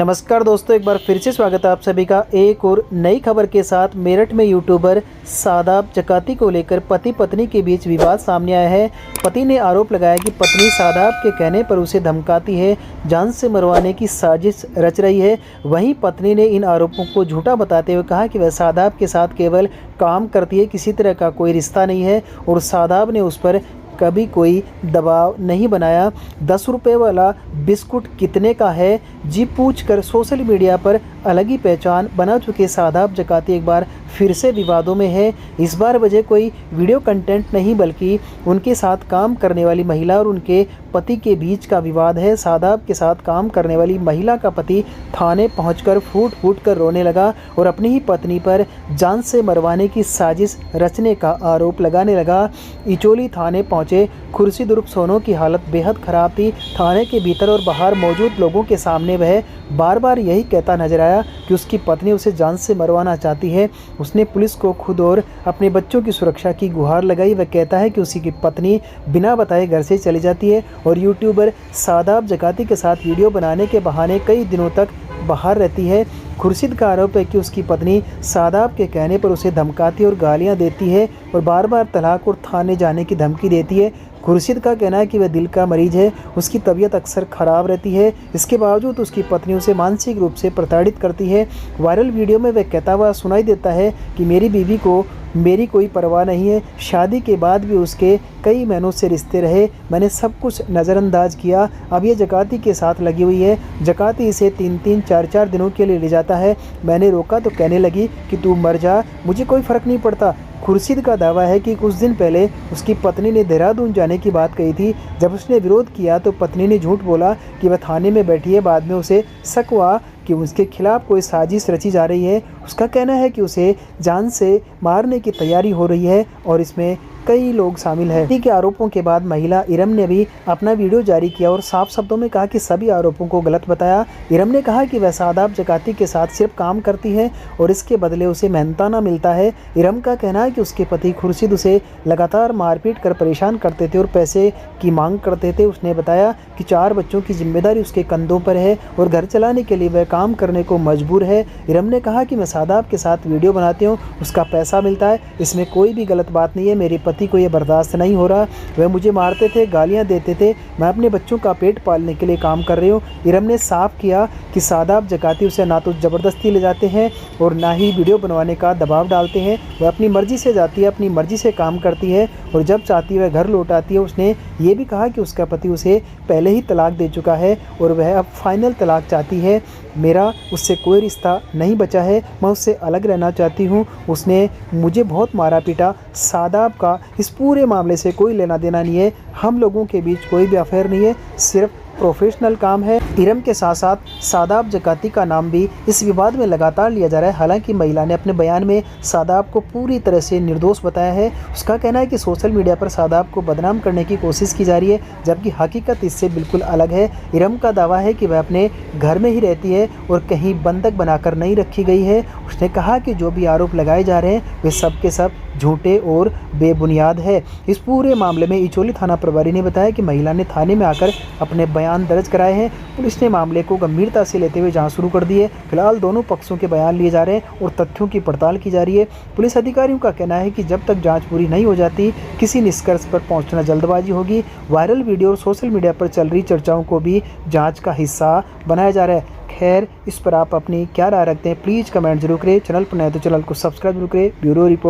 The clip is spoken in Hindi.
नमस्कार दोस्तों, एक बार फिर से स्वागत है आप सभी का एक और नई खबर के साथ। मेरठ में यूट्यूबर शादाब जकाती को लेकर पति पत्नी के बीच विवाद सामने आया है। पति ने आरोप लगाया कि पत्नी शादाब के कहने पर उसे धमकाती है, जान से मरवाने की साजिश रच रही है। वहीं पत्नी ने इन आरोपों को झूठा बताते हुए कहा कि वह शादाब के साथ केवल काम करती है, किसी तरह का कोई रिश्ता नहीं है और शादाब ने उस पर कभी कोई दबाव नहीं बनाया। 10 रुपये वाला बिस्कुट कितने का है जी पूछकर सोशल मीडिया पर अलग ही पहचान बना चुके शादाब जकाती एक बार फिर से विवादों में है। इस बार वजह कोई वीडियो कंटेंट नहीं बल्कि उनके साथ काम करने वाली महिला और उनके पति के बीच का विवाद है। शादाब के साथ काम करने वाली महिला का पति थाने पहुंचकर फूट फूट कर रोने लगा और अपनी ही पत्नी पर जान से मरवाने की साजिश रचने का आरोप लगाने लगा। इचोली थाने पहुंचे खुर्शीद उर्फ सोनू की हालत बेहद ख़राब थी। थाने के भीतर और बाहर मौजूद लोगों के सामने वह बार बार यही कहता नजर आया कि उसकी पत्नी उसे जान से मरवाना चाहती है। उसने पुलिस को खुद और अपने बच्चों की सुरक्षा की गुहार लगाई। वह कहता है कि उसकी पत्नी बिना बताए घर से चली जाती है और यूट्यूबर शादाब जकाती के साथ वीडियो बनाने के बहाने कई दिनों तक बाहर रहती है। खुर्शीद का आरोप है कि उसकी पत्नी शादाब के कहने पर उसे धमकाती और गालियां देती है और बार बार तलाक और थाने जाने की धमकी देती है। खुर्शीद का कहना है कि वह दिल का मरीज है, उसकी तबीयत अक्सर ख़राब रहती है। इसके बावजूद उसकी पत्नी उसे मानसिक रूप से प्रताड़ित करती है। वायरल वीडियो में वह कहता हुआ सुनाई देता है कि मेरी बीवी को मेरी कोई परवाह नहीं है। शादी के बाद भी उसके कई महीनों से रिश्ते रहे, मैंने सब कुछ नज़रअंदाज किया। अब ये जकाती के साथ लगी हुई है। जकाती इसे 3-3, 4-4 दिनों के लिए ले जाता है। मैंने रोका तो कहने लगी कि तू मर जा, मुझे कोई फ़र्क नहीं पड़ता। खुर्शीद का दावा है कि कुछ दिन पहले उसकी पत्नी ने देहरादून जाने की बात कही थी। जब उसने विरोध किया तो पत्नी ने झूठ बोला कि वह थाने में बैठी है। बाद में उसे शक हुआ कि उसके खिलाफ कोई साजिश रची जा रही है। उसका कहना है कि उसे जान से मारने की तैयारी हो रही है और इसमें कई लोग शामिल हैं। के आरोपों के बाद महिला इरम ने भी अपना वीडियो जारी किया और साफ शब्दों में कहा कि सभी आरोपों को गलत बताया। इरम ने कहा कि वह शादाब जकाती के साथ सिर्फ काम करती है और इसके बदले उसे मेहनताना मिलता है। इरम का कहना है कि उसके पति खुर्शीद उसे लगातार मारपीट कर परेशान करते थे और पैसे की मांग करते थे। उसने बताया कि 4 बच्चों की जिम्मेदारी उसके कंधों पर है और घर चलाने के लिए वह काम करने को मजबूर है। इरम ने कहा कि मैं शादाब के साथ वीडियो बनाती हूँ, उसका पैसा मिलता है, इसमें कोई भी गलत बात नहीं है। मेरे पति को यह बर्दाश्त नहीं हो रहा, वह मुझे मारते थे, गालियां देते थे। मैं अपने बच्चों का पेट पालने के लिए काम कर रही हूँ। इरम ने साफ किया कि शादाब जकाती उसे ना तो ज़बरदस्ती ले जाते हैं और ना ही वीडियो बनवाने का दबाव डालते हैं। वह अपनी मर्ज़ी से जाती है, अपनी मर्ज़ी से काम करती है और जब चाहती है वह घर लौट आती है। उसने ये भी कहा कि उसका पति उसे पहले ही तलाक दे चुका है और वह अब फाइनल तलाक चाहती है। मेरा उससे कोई रिश्ता नहीं बचा है, मैं उससे अलग रहना चाहती हूँ। उसने मुझे बहुत मारा पीटा। शादाब का इस पूरे मामले से कोई लेना देना नहीं है। हम लोगों के बीच कोई भी अफेयर नहीं है, सिर्फ प्रोफेशनल काम है। इरम के साथ साथ शादाब जकाती का नाम भी इस विवाद में लगातार लिया जा रहा है। हालांकि महिला ने अपने बयान में शादाब को पूरी तरह से निर्दोष बताया है। उसका कहना है कि सोशल मीडिया पर शादाब को बदनाम करने की कोशिश की जा रही है, जबकि हकीकत इससे बिल्कुल अलग है। इरम का दावा है कि वह अपने घर में ही रहती है और कहीं बंधक बनाकर नहीं रखी गई है। उसने कहा कि जो भी आरोप लगाए जा रहे हैं वे सब के सब झूठे और बेबुनियाद है। इस पूरे मामले में इचोली थाना प्रभारी ने बताया कि महिला ने थाने में आकर अपने बयान दर्ज कराए हैं। पुलिस ने मामले को गंभीरता से लेते हुए जांच शुरू कर दी है। फिलहाल दोनों पक्षों के बयान लिए जा रहे हैं और तथ्यों की पड़ताल की जा रही है। पुलिस अधिकारियों का कहना है कि जब तक जांच पूरी नहीं हो जाती किसी निष्कर्ष पर पहुंचना जल्दबाजी होगी। वायरल वीडियो और सोशल मीडिया पर चल रही चर्चाओं को भी जाँच का हिस्सा बनाया जा रहा है। खैर, इस पर आप अपनी क्या राय रखते हैं प्लीज़ कमेंट जरूर करें। चैनल पर नए तो चैनल को सब्सक्राइब जरूर करें। Bureau report.